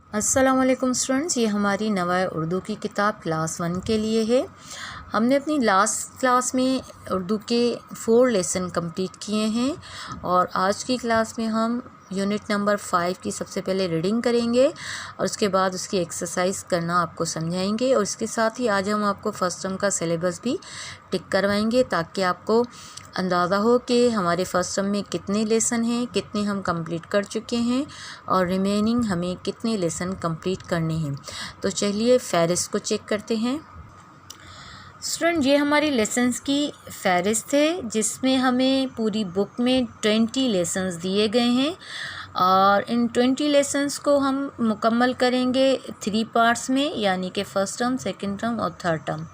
अस्सलामुअलैकुम स्टूडेंट्स, ये हमारी नवा उर्दू की किताब क्लास 1 के लिए है। हमने अपनी लास्ट क्लास में उर्दू के 4 लेसन कंप्लीट किए हैं और आज की क्लास में हम यूनिट नंबर 5 की सबसे पहले रीडिंग करेंगे और उसके बाद उसकी एक्सरसाइज करना आपको समझाएंगे। और इसके साथ ही आज हम आपको फर्स्ट टर्म का सिलेबस भी टिक करवाएंगे ताकि आपको अंदाज़ा हो कि हमारे फर्स्ट टर्म में कितने लेसन हैं, कितने हम कंप्लीट कर चुके हैं और रिमेनिंग हमें कितने लेसन कंप्लीट करने हैं। तो चलिए फ़हरिस्त को चेक करते हैं। स्टूडेंट, ये हमारी लेसन्स की फ़हरिस्त है जिसमें हमें पूरी बुक में 20 लेसन्स दिए गए हैं और इन 20 लेसन्स को हम मुकम्मल करेंगे 3 पार्ट्स में, यानी कि फ़र्स्ट टर्म, सेकंड टर्म और थर्ड टर्म।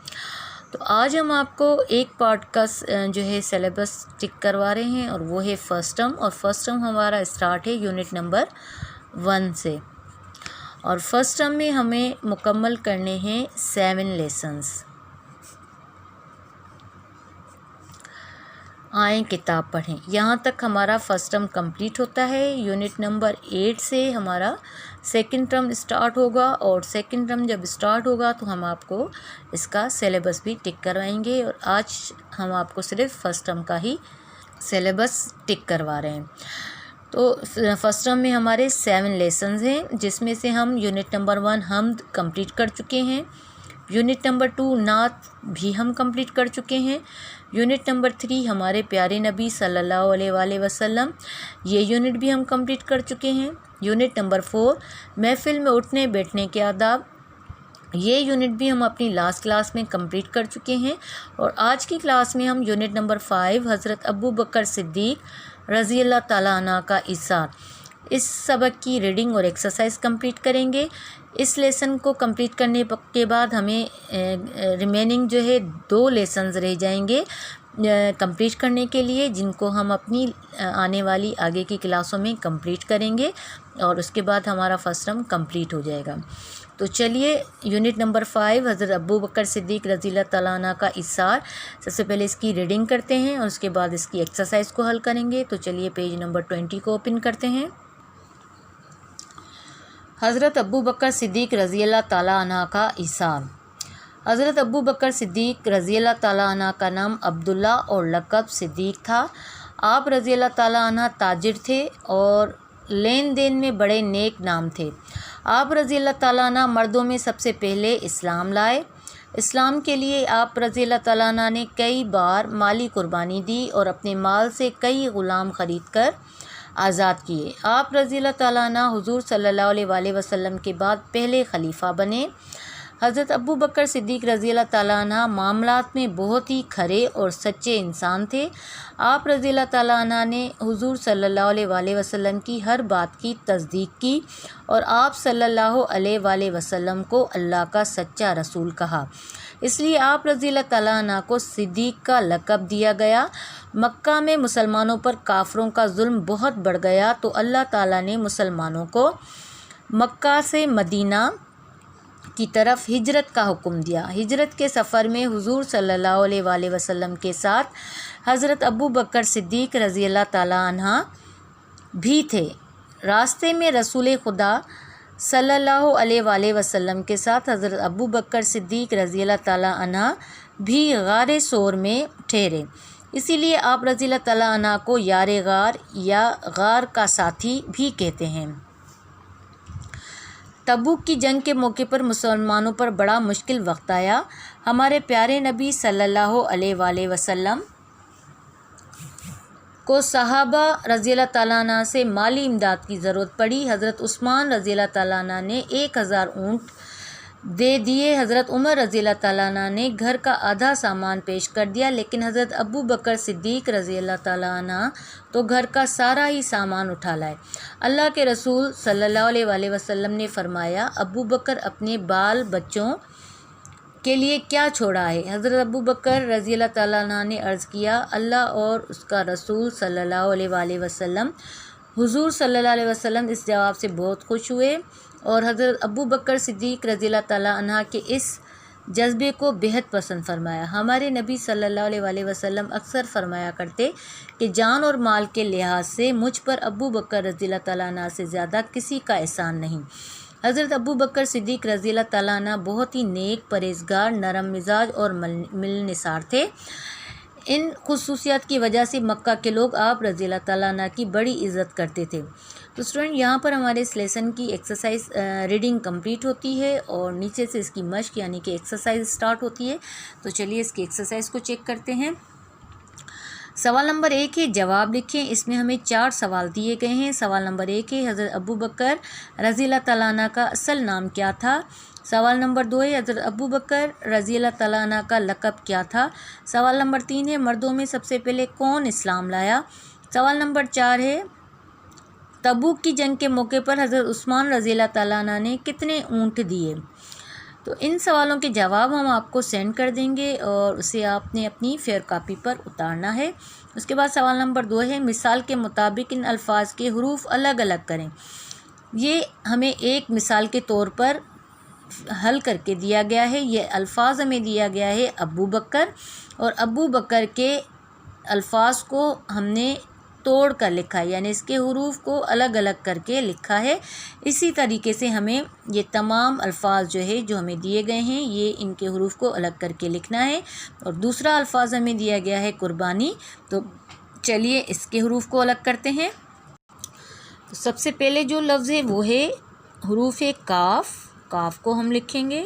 तो आज हम आपको एक पार्ट का जो है सिलेबस टिक करवा रहे हैं और वो है फ़र्स्ट टर्म। और फर्स्ट टर्म हमारा स्टार्ट है यूनिट नंबर 1 से और फर्स्ट टर्म में हमें मुकम्मल करने हैं 7 लेसन्स। आए किताब पढ़ें, यहाँ तक हमारा फर्स्ट टर्म कंप्लीट होता है। यूनिट नंबर 8 से हमारा सेकंड टर्म स्टार्ट होगा और सेकंड टर्म जब स्टार्ट होगा तो हम आपको इसका सिलेबस भी टिक करवाएंगे और आज हम आपको सिर्फ फर्स्ट टर्म का ही सिलेबस टिक करवा रहे हैं। तो फर्स्ट टर्म में हमारे 7 लेसन्स हैं जिसमें से हम यूनिट नंबर 1 हम्द कंप्लीट कर चुके हैं, यूनिट नंबर 2 नात भी हम कंप्लीट कर चुके हैं, यूनिट नंबर 3 हमारे प्यारे नबी सल्लल्लाहु अलैहि वसल्लम, ये यूनिट भी हम कंप्लीट कर चुके हैं, यूनिट नंबर 4 महफिल में उठने बैठने के आदाब, ये यूनिट भी हम अपनी लास्ट क्लास में कंप्लीट कर चुके हैं। और आज की क्लास में हम यूनिट नंबर 5 हज़रत अबू बकर सिद्दीक़ रज़ी अल्लाह ताला अन्हु का इस्सार, इस सबक की रीडिंग और एक्सरसाइज कंप्लीट करेंगे। इस लेसन को कंप्लीट करने के बाद हमें रिमेनिंग जो है 2 लेसन्स रह जाएंगे कंप्लीट करने के लिए, जिनको हम अपनी आने वाली आगे की क्लासों में कंप्लीट करेंगे और उसके बाद हमारा फर्स्ट टर्म कंप्लीट हो जाएगा। तो चलिए यूनिट नंबर 5 हज़रत अबू बकर सिद्दीक़ रज़ी अल्लाह ताला अन्हु का इस्सार, सबसे पहले इसकी रीडिंग करते हैं और उसके बाद इसकी एक्सरसाइज को हल करेंगे। तो चलिए पेज नंबर 20 को ओपन करते हैं। हज़रत अबू बकर सिद्दीक़ रज़ी अल्लाह ताला अन्हु का इस्सार। हज़रत अबू बकर सिद्दीक़ रज़ी अल्लाह ताला अन्हु का नाम अब्दुल्ला और लक़ब सिद्दीक़ था। आप रज़ी अल्लाह ताला अन्हु ताजिर थे और लेन देन में बड़े नेक नाम थे। आप रज़ी अल्लाह ताला अन्हु मर्दों में सबसे पहले इस्लाम लाए। इस्लाम के लिए आप रज़ी अल्लाह ताला अन्हु ने कई बार माली कुर्बानी दी और अपने माल से कई ग़ुलाम ख़रीद कर आज़ाद किए। आप रज़ी अल्लाह ताला अन्हु हुज़ूर सल्लल्लाहु अलैहि वसल्लम के बाद पहले खलीफा बने। हज़रत अबू बकर सिद्दीक़ रज़ी अल्लाह ताला अन्हु मामलात में बहुत ही खरे और सच्चे इंसान थे। आप रज़ी अल्लाह ताला अन्हु ने हुज़ूर सल्लल्लाहु अलैहि वसल्लम की हर बात की तस्दीक की और आप सल्लल्लाहु अलैहि वसल्लम को अल्लाह का सच्चा रसूल कहा, इसलिए आप रज़ी अल्लाह ताला अन्हु को सिद्दीक़ का लक़ब दिया गया। मक्का में मुसलमानों पर काफ़रों का जुल्म बहुत बढ़ गया तो अल्लाह ताला ने मुसलमानों को मक्का से मदीना की तरफ हिजरत का हुक्म दिया। हिजरत के सफ़र में हुज़ूर सल्लल्लाहु अलैहि वसल्लम के साथ हज़रत अबू बकर सिद्दीक़ रज़ी अल्लाह ताला अन्हु भी थे। रास्ते में रसूल खुदा सल्लल्लाहु अलैहि वसल्लम के साथ हज़रत अबू बकर सिद्दीक़ रज़ी अल्लाह ताला अन्हु भी गारे सोर में ठहरे, इसीलिए आप रज़ी अल्लाह ताला अन्हु को यारे गार या गार का साथी भी कहते हैं। तबूक की जंग के मौके पर मुसलमानों पर बड़ा मुश्किल वक्त आया। हमारे प्यारे नबी सल्लल्लाहु अलैहि वसल्लम को सहाबा रज़ी अल्लाह ताला अन्हु से माली इमदाद की ज़रूरत पड़ी। हज़रत उस्मान रज़ी अल्लाह ताला अन्हु ने 1000 ऊँट दे दिए। हज़रत उमर रज़ी अल्लाह ताला अन्हु ने घर का आधा सामान पेश कर दिया, लेकिन हज़रत अबू बकर सिद्दीक़ रज़ी अल्लाह ताला अन्हु तो घर का सारा ही सामान उठा लाए। अल्लाह के रसूल सल्लल्लाहु अलैहि वसल्लम ने फरमाया, अबू बकर अपने बाल बच्चों के लिए क्या छोड़ा है? हज़रत अबू बकर रज़ी अल्लाह ताला अन्हु ने अर्ज़ किया, अल्लाह और उसका रसूल सल्लल्लाहु अलैहि वसल्लम। हुज़ूर सल्लल्लाहु अलैहि वसल्लम इस जवाब से बहुत खुश हुए और हज़रत अबू बकर सिद्दीक़ रज़ी अल्लाह ताला अन्हु के इस जज्बे को बेहद पसंद फरमाया। हमारे नबी सल्लल्लाहु अलैहि वसल्लम अक्सर फरमाया करते कि जान और माल के लिहाज से मुझ पर अबू बकर रज़ी अल्लाह ताला अन्हु से ज़्यादा किसी का एहसान नहीं। हज़रत अबू बकर सिद्दीक़ रज़ियल्लाहु ताला अन्हु बहुत ही नेक, परहेज़गार, नरम मिजाज और मिलनिसार थे। इन खुसूसियात की वजह से मक्का के लोग आप रज़ियल्लाहु ताला अन्हु की बड़ी इज़्ज़त करते थे। तो स्टूडेंट, यहाँ पर हमारे इस लेसन की एक्सरसाइज रीडिंग कंप्लीट होती है और नीचे से इसकी मश्क यानी कि एक्सरसाइज स्टार्ट होती है। तो चलिए इसकी एक्सरसाइज को चेक करते हैं। सवाल नंबर 1 है, जवाब लिखें। इसमें हमें 4 सवाल दिए गए हैं। सवाल नंबर 1 है, हज़रत अबू बकर रज़ियल्लाहु ताला अन्हु का असल नाम क्या था। सवाल नंबर 2 है, हज़रत अबू बकर रज़ियल्लाहु ताला अन्हु का लक़ब क्या था। सवाल नंबर 3 है, मर्दों में सबसे पहले कौन इस्लाम लाया। सवाल नंबर 4 है, तबूक की जंग के मौके पर हज़रत उस्मान रज़ियल्लाहु ताला अन्हु ने कितने ऊँट दिए। तो इन सवालों के जवाब हम आपको सेंड कर देंगे और उसे आपने अपनी फेयर कॉपी पर उतारना है। उसके बाद सवाल नंबर 2 है, मिसाल के मुताबिक इन अल्फाज के हरूफ अलग अलग करें। ये हमें एक मिसाल के तौर पर हल करके दिया गया है। ये अल्फाज हमें दिया गया है अबू बकर, और अबू बकर के अल्फाज को हमने तोड़ कर लिखा है, यानी इसके हरूफ को अलग अलग करके लिखा है। इसी तरीके से हमें ये तमाम अल्फाज जो है जो हमें दिए गए हैं, ये इनके हरूफ को अलग करके लिखना है। और दूसरा अल्फाज हमें दिया गया है कुर्बानी। तो चलिए इसके हरूफ को अलग करते हैं। तो सबसे पहले जो लफ्ज़ है वो है हरूफ काफ। काफ को हम लिखेंगे।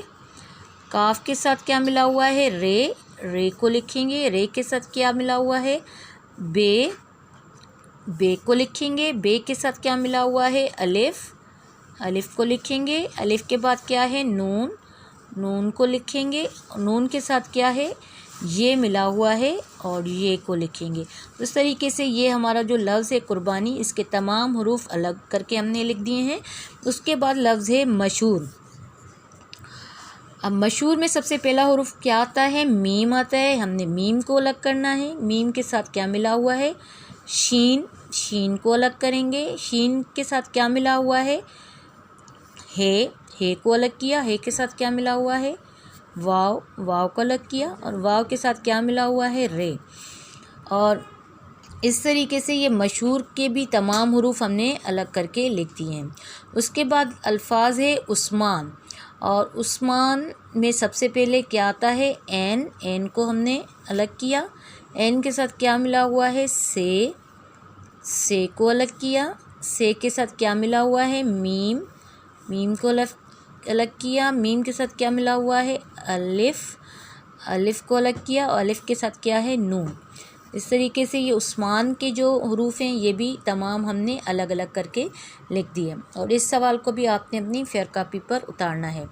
काफ के साथ क्या मिला हुआ है, रे। रे को लिखेंगे। रे के साथ क्या मिला हुआ है, बे। बे को लिखेंगे। बे के साथ क्या मिला हुआ है, अलिफ। अलिफ को लिखेंगे। अलिफ के बाद क्या है, नून। नून को लिखेंगे। नून के साथ क्या है, ये मिला हुआ है और ये को लिखेंगे। इस तरीके से ये हमारा जो लफ्ज़ है कुर्बानी, इसके तमाम हरूफ अलग करके हमने लिख दिए हैं। उसके बाद लफ्ज़ है मशहूर। अब मशहूर में सबसे पहला हरूफ क्या आता है, मीम आता है। हमने मीम को अलग करना है। मीम के साथ क्या मिला हुआ है, शीन। शीन को अलग करेंगे। शीन के साथ क्या मिला हुआ है, हे। हे को अलग किया। हे के साथ क्या मिला हुआ है, वाव। वाव को अलग किया और वाव के साथ क्या मिला हुआ है, रे। और इस तरीके से ये मशहूर के भी तमाम हरूफ हमने अलग करके लिख दिए हैं। उसके बाद अल्फाज है उस्मान, और उस्मान में सबसे पहले क्या आता है, एन। एन को हमने अलग किया। एन के साथ क्या मिला हुआ है, से। से को अलग किया। से के साथ क्या मिला हुआ है, मीम। मीम को अलग किया। मीम के साथ क्या मिला हुआ है, अलिफ। अलिफ को अलग किया और अलिफ के साथ क्या है, नून। इस तरीके से ये उस्मान के जो हरूफ हैं ये भी तमाम हमने अलग अलग करके लिख दिए। और इस सवाल को भी आपने अपनी फेयर कॉपी पर उतारना है।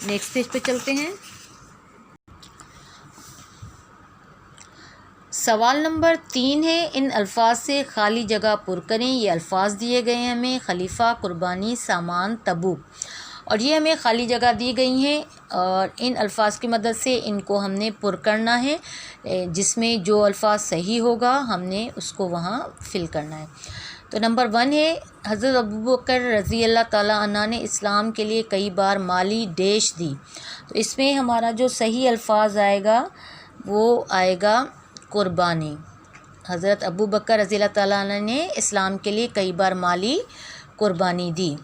नेक्स्ट पेज पे चलते हैं। सवाल नंबर 3 है, इन अल्फाज से खाली जगह पुर करें। ये अल्फाज दिए गए हैं हमें, खलीफा, कुर्बानी, सामान, तबूक, और ये हमें खाली जगह दी गई हैं और इन अल्फाज की मदद से इनको हमने पुर करना है। जिसमें जो अल्फाज सही होगा हमने उसको वहाँ फिल करना है। तो नंबर 1 है, हज़रत अबू बकर रज़ियल्लाहु ताला अन्हु ने इस्लाम के लिए कई बार माली डैश दी। तो इसमें हमारा जो सही अल्फाज आएगा वो आएगा कुर्बानी। हज़रत अबू बकर रज़ियल्लाहु ताला अन्हु ने इस्लाम के लिए कई बार माली कुर्बानी दी।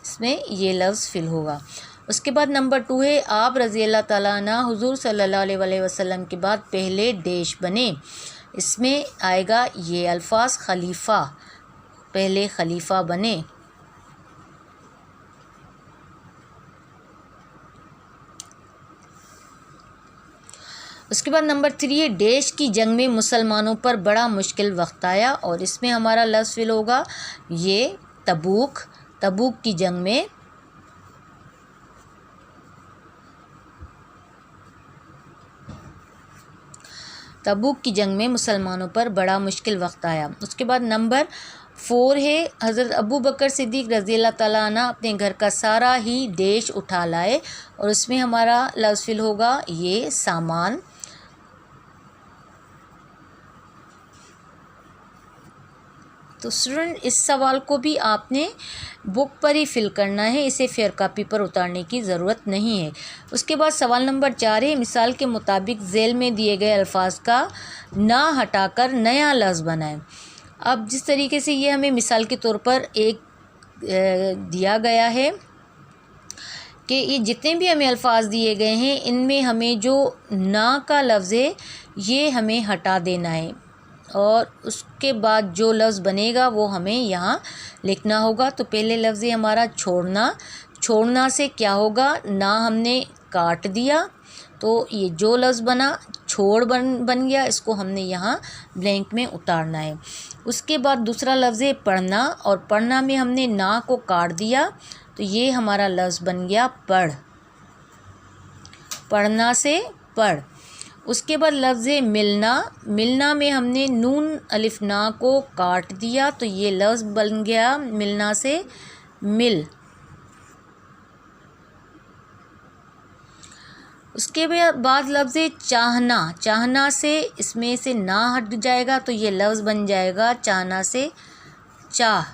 इसमें ये लफ्ज़ फिल होगा। उसके बाद नंबर 2 है, आप रज़ियल्लाहु ताला अन्हु हुज़ूर सल्लल्लाहु अलैहि वसल्लम के बाद पहले डैश बने। इसमें आएगा ये अल्फाज खलीफा, पहले खलीफा बने। उसके बाद नंबर 3 है, डैश की जंग में मुसलमानों पर बड़ा मुश्किल वक्त आया, और इसमें हमारा लफ्ज़ फिल होगा ये तबूक। तबूक की जंग में मुसलमानों पर बड़ा मुश्किल वक्त आया। उसके बाद नंबर 4 है, हज़रत अबू बकर सिद्दीक़ रज़ियल्लाहु ताला अन्हु अपने घर का सारा ही डैश उठा लाए, और उसमें हमारा लफ्ज़ फिल होगा ये सामान। तो स्टूडेंट, इस सवाल को भी आपने बुक पर ही फिल करना है, इसे फेयर कॉपी पर उतारने की ज़रूरत नहीं है। उसके बाद सवाल नंबर 4 है, मिसाल के मुताबिक झेल में दिए गए अल्फाज का ना हटाकर नया लफ्ज़ बनाएं। अब जिस तरीके से ये हमें मिसाल के तौर पर एक दिया गया है कि ये जितने भी हमें अल्फाज दिए गए हैं इनमें हमें जो ना का लफ्ज़ है ये हमें हटा देना है और उसके बाद जो लफ्ज़ बनेगा वो हमें यहाँ लिखना होगा। तो पहले लफ्ज़ है हमारा छोड़ना। छोड़ना से क्या होगा, ना हमने काट दिया तो ये जो लफ्ज़ बना छोड़ बन गया, इसको हमने यहाँ ब्लैंक में उतारना है। उसके बाद दूसरा लफ्ज़ है पढ़ना, और पढ़ना में हमने ना को काट दिया तो ये हमारा लफ्ज़ बन गया पढ़। पढ़ना से पढ़। उसके बाद लफ्ज़ है मिलना। मिलना में हमने नून अलिफ ना को काट दिया तो ये लफ्ज़ बन गया मिलना से मिल। उसके बाद लफ्ज़ है चाहना। चाहना से इसमें से ना हट जाएगा तो ये लफ्ज़ बन जाएगा चाहना से चाह।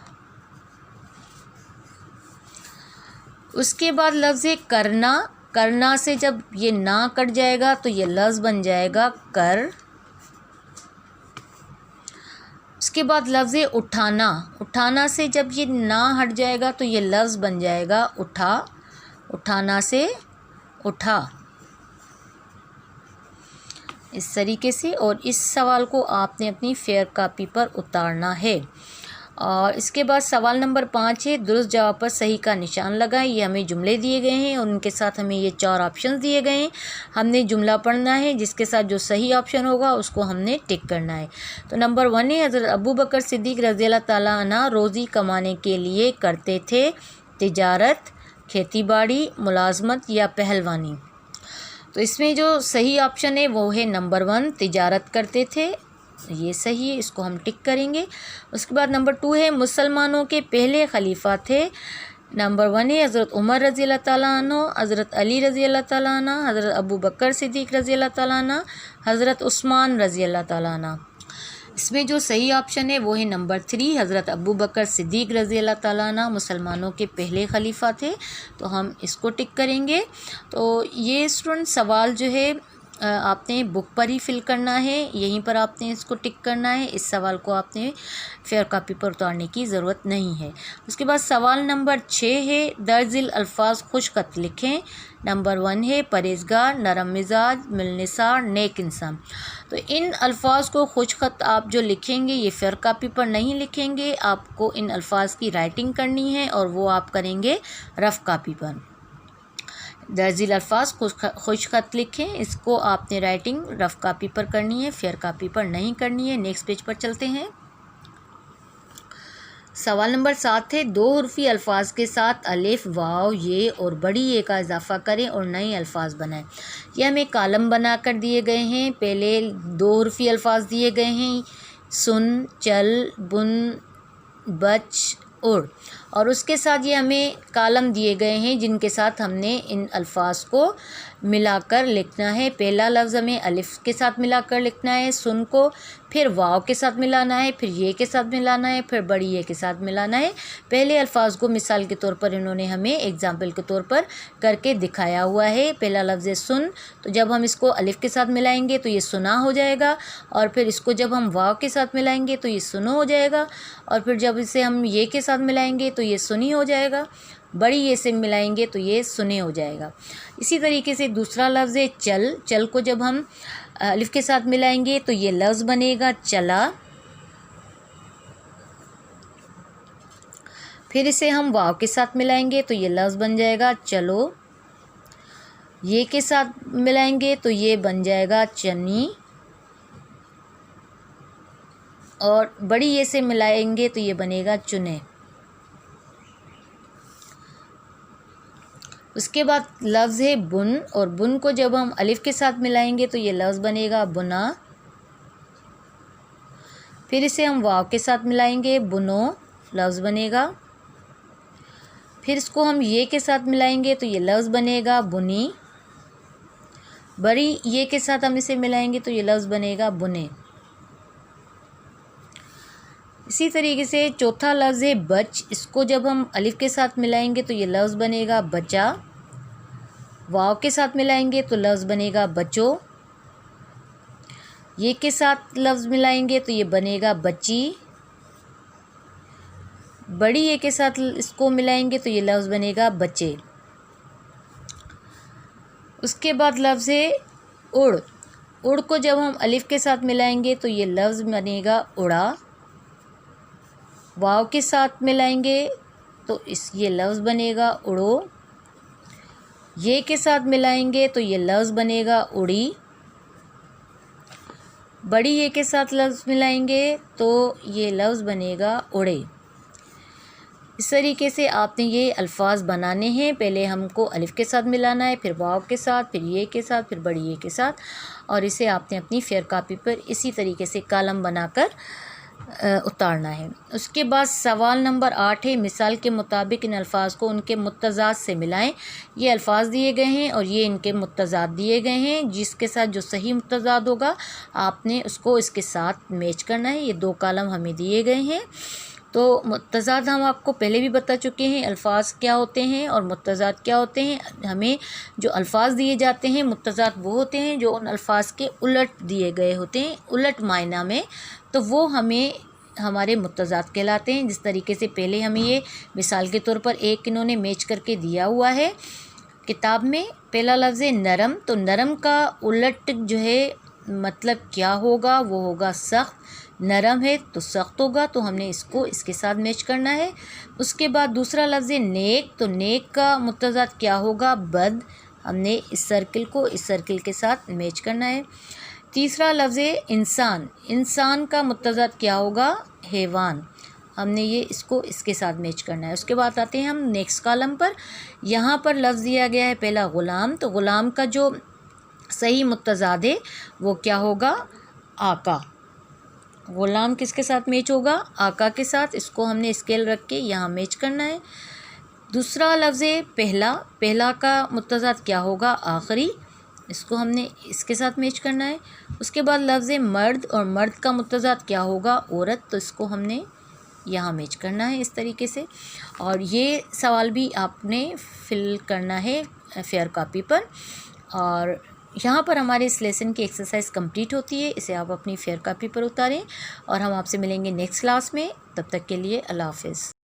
उसके बाद लफ्ज़ है करना। करना से जब ये ना कट जाएगा तो ये लफ्ज़ बन जाएगा कर। उसके बाद लफ्ज़ है उठाना। उठाना से जब ये ना हट जाएगा तो ये लफ्ज़ बन जाएगा उठा। उठाना से उठा। इस तरीके से, और इस सवाल को आपने अपनी फेयर कॉपी पर उतारना है। और इसके बाद सवाल नंबर 5 है दुरुस्त जवाब पर सही का निशान लगाएं। ये हमें जुमले दिए गए हैं और उनके साथ हमें ये 4 ऑप्शन दिए गए हैं। हमने जुमला पढ़ना है, जिसके साथ जो सही ऑप्शन होगा उसको हमने टिक करना है। तो नंबर 1 है हज़रत अबू बकर सिद्दीक़ रज़ी अल्लाह ताला अन्हु रोज़ी कमाने के लिए करते थे तिजारत, खेती बाड़ी, मुलाजमत या पहलवानी। तो इसमें जो सही ऑप्शन है वो है नंबर 1 तिजारत करते थे, ये सही है, इसको हम टिक करेंगे। उसके बाद नंबर 2 है मुसलमानों के पहले खलीफा थे। नंबर 1 है हज़रत उमर रज़ी अल्लाह ताला अन्हु, हज़रत अली रज़ी अल्लाह ताला अन्हु, हज़रत अबू बकर सिद्दीक़ रज़ी अल्लाह ताला अन्हु, हज़रत उस्मान रज़ी अल्लाह ताला अन्हु। इसमें जो सही ऑप्शन है वो है नंबर 3 हज़रत अबू बकर सिद्दीक़ रज़ी अल्लाह ताला अन्हु मुसलमानों के पहले खलीफा थे, तो हम इसको टिक करेंगे। तो ये स्टूडेंट सवाल जो है आपने बुक पर ही फिल करना है, यहीं पर आपने इसको टिक करना है। इस सवाल को आपने फेयर कॉपी पर उतारने की ज़रूरत नहीं है। उसके बाद सवाल नंबर 6 है दर्जिल अल्फाज खुशखत लिखें। नंबर 1 है परहेज़गार, नरम मिजाज, मिलनिसार, नेक इंसान। तो इन अल्फाज को खुशखत आप जो लिखेंगे ये फेयर कॉपी पर नहीं लिखेंगे, आपको इन अल्फाज की राइटिंग करनी है और वो आप करेंगे रफ़ कॉपी पर। दर्जिल अल्फाज खुशखत लिखें, इसको आपने राइटिंग रफ़ कॉपी पर करनी है, फेयर कॉपी पर नहीं करनी है। नेक्स्ट पेज पर चलते हैं। सवाल नंबर 7 है 2 हुर्फ़ी अल्फाज के साथ अलिफ, वाव, ये और बड़ी ए का इजाफ़ा करें और नए अल्फाज बनाएं। ये हमें कॉलम बनाकर दिए गए हैं। पहले 2 हुर्फ़ी अल्फाज दिए गए हैं सुन, चल, बुन, बच, उड़, और उसके साथ ये हमें कॉलम दिए गए हैं जिनके साथ हमने इन अल्फाज को मिलाकर लिखना है। पहला लफ्ज़ हमें अलिफ के साथ मिलाकर लिखना है सुन को, फिर वाव के साथ मिलाना है, फिर ये के साथ मिलाना है, फिर बड़ी ये के साथ मिलाना है। पहले अल्फाज को मिसाल के तौर पर इन्होंने हमें एग्जाम्पल के तौर पर करके दिखाया हुआ है। पहला लफ्ज़ है सुन, तो जब हम इसको अलिफ के साथ मिलाएंगे तो ये सुना हो जाएगा, और फिर इसको जब हम वाव के साथ मिलाएंगे तो ये सुनो हो जाएगा, और फिर जब इसे हम ये के साथ मिलाएंगे तो ये सुनी हो जाएगा, बड़ी ये से मिलाएंगे तो ये सुने हो जाएगा। इसी तरीके से दूसरा लफ्ज़ है चल। चल को जब हम अलिफ के साथ मिलाएंगे तो ये लफ्ज़ बनेगा चला, फिर इसे हम वाव के साथ मिलाएंगे तो ये लफ्ज़ बन जाएगा चलो, ये के साथ मिलाएंगे तो ये बन जाएगा चनी, और बड़ी ये से मिलाएंगे तो ये बनेगा चुने। उसके बाद लफ्ज़ है बुन, और बुन को जब हम अलिफ के साथ मिलाएंगे तो ये लफ्ज़ बनेगा बुना, फिर इसे हम वाव के साथ मिलाएंगे बुनो, लफ्ज़ बनेगा, फिर इसको हम ये के साथ मिलाएंगे तो ये लफ्ज़ बनेगा बुनी, बड़ी ये के साथ हम इसे मिलाएंगे तो ये लफ्ज़ बनेगा बुने। इसी तरीके से चौथा लफ्ज़ है बच। इसको जब हम अलिफ के साथ मिलाएंगे तो ये लफ्ज़ बनेगा बचा, वाव के साथ मिलाएंगे तो लफ्ज़ बनेगा बचो, ये के साथ लफ्ज़ मिलाएंगे तो ये बनेगा बची, बड़ी ए के साथ इसको मिलाएंगे तो ये लफ्ज़ बनेगा बच्चे। उसके बाद लफ्ज़ है उड़। उड़ को जब हम अलिफ के साथ मिलाएंगे तो ये लफ्ज़ बनेगा उड़ा। वाव के साथ मिलाएंगे तो ये लफ्ज़ बनेगा उड़ो। ये के साथ मिलाएंगे तो ये लफ्ज़ बनेगा उड़ी। बड़ी ये के साथ लफ्ज़ मिलाएंगे तो ये लफ्ज़ बनेगा उड़े। इस तरीके से आपने ये अल्फाज बनाने हैं। पहले हमको अलिफ के साथ मिलाना है, फिर वाव के साथ, फिर ये के साथ, फिर बड़ी ये के साथ, और इसे आपने अपनी फेयर कॉपी पर इसी तरीके से कॉलम बनाकर उतारना है। उसके बाद सवाल नंबर 8 है, मिसाल के मुताबिक इन अल्फाज को उनके मुत्तज़ाद से मिलाएं। ये अल्फाज दिए गए हैं और ये इनके मुत्तज़ाद दिए गए हैं। जिसके साथ जो सही मुत्तज़ाद होगा आपने उसको इसके साथ मैच करना है। ये 2 कॉलम हमें दिए गए हैं। तो मुत्तज़ाद हम आपको पहले भी बता चुके हैं, अल्फाज क्या होते हैं और मुत्तज़ाद क्या होते हैं। हमें जो अल्फाज दिए जाते हैं, मुत्तज़ाद वो होते हैं जो उन अल्फाज के उलट दिए गए होते हैं, उलट मायना में, तो वो हमें हमारे मुत्तज़ाद कहलाते हैं। जिस तरीके से पहले हमें ये मिसाल के तौर पर एक इन्होंने मैच करके दिया हुआ है किताब में। पहला लफ्ज़ है नरम, तो नरम का उलट जो है मतलब क्या होगा, वो होगा सख्त। नरम है तो सख्त होगा, तो हमने इसको इसके साथ मैच करना है। उसके बाद दूसरा लफ्ज़ है नेक, तो नेक का मुत्तज़ाद क्या होगा, बद। हमने इस सर्किल को इस सर्किल के साथ मैच करना है। तीसरा लफ्ज़ है इंसान, इंसान का मुत्तज़ाद क्या होगा, हैवान। हमने ये इसको इसके साथ मैच करना है। उसके बाद आते हैं हम नेक्स्ट कॉलम पर। यहाँ पर लफ्ज़ दिया गया है पहला ग़ुलाम, तो ग़ुलाम का जो सही मुत्तज़ाद है वो क्या होगा, आका। ग़ुलाम किसके साथ मैच होगा, आका के साथ। इसको हमने स्केल रख के यहाँ मैच करना है। दूसरा लफ्ज़ है पहला, पहला का मुत्तज़ाद क्या होगा, आखिरी। इसको हमने इसके साथ मैच करना है। उसके बाद लफ्ज़ है मर्द, और मर्द का मुत्तज़ाद क्या होगा, औरत, तो इसको हमने यहाँ मैच करना है इस तरीके से। और ये सवाल भी आपने फिल करना है फेयर कॉपी पर। और यहाँ पर हमारे इस लेसन की एक्सरसाइज कंप्लीट होती है। इसे आप अपनी फेयर कॉपी पर उतारें और हम आपसे मिलेंगे नेक्स्ट क्लास में। तब तक के लिए अल्लाह हाफ़िज़।